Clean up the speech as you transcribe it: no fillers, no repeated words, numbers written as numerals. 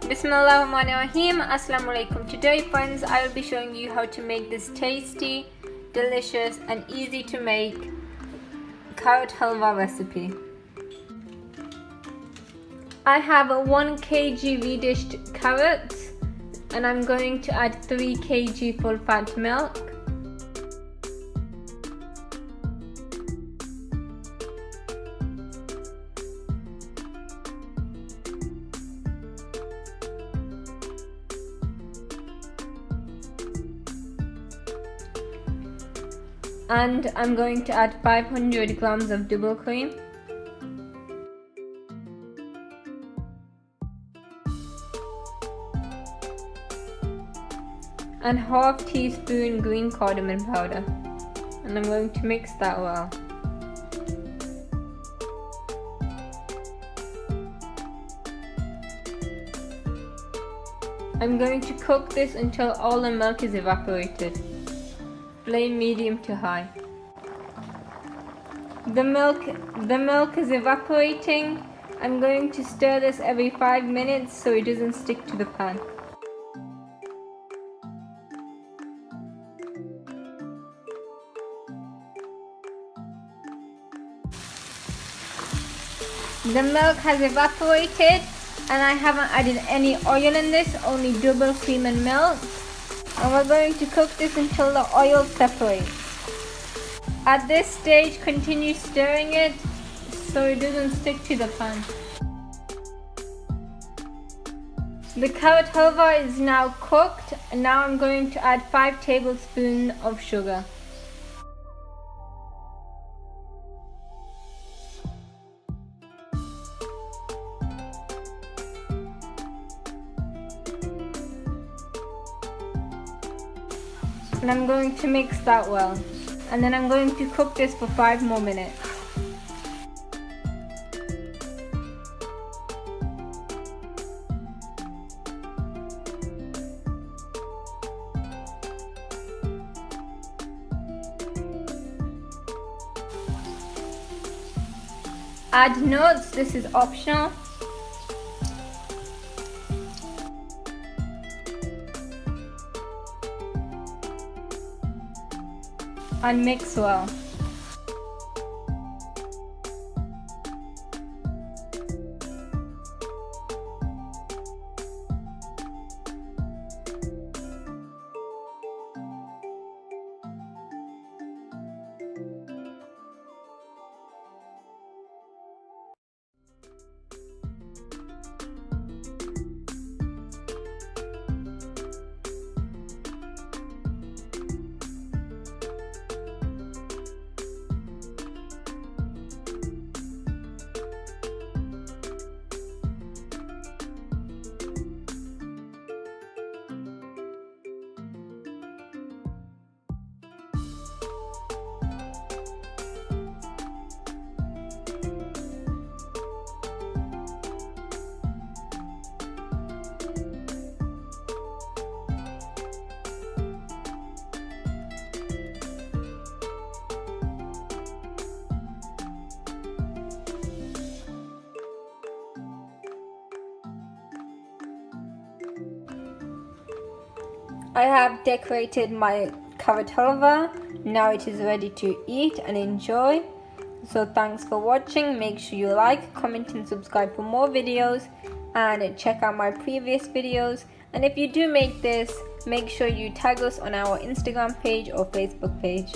Bismillahirrahmanirrahim. Assalamu alaikum. Today friends, I will be showing you how to make this tasty, delicious and easy to make carrot halwa recipe. I have a 1 kg redished carrots and I'm going to add 3 kg full fat milk. And I'm going to add 500 grams of double cream. And half teaspoon green cardamom powder. And I'm going to mix that well. I'm going to cook this until all the milk is evaporated. Flame medium to high. The milk is evaporating. I'm going to stir this every 5 minutes so it doesn't stick to the pan. The milk has evaporated and I haven't added any oil in this, only double cream and milk. And we're going to cook this until the oil separates. At this stage, continue stirring it so it doesn't stick to the pan. The carrot halwa is now cooked and now I'm going to add 5 tablespoons of sugar. And I'm going to mix that well. And then I'm going to cook this for 5 more minutes. Add nuts, this is optional. And mix well. I have decorated my carrot halwa. Now it is ready to eat and enjoy. So thanks for watching. Make sure you like, comment and subscribe for more videos and check out my previous videos. And if you do make this, make sure you tag us on our Instagram page or Facebook page.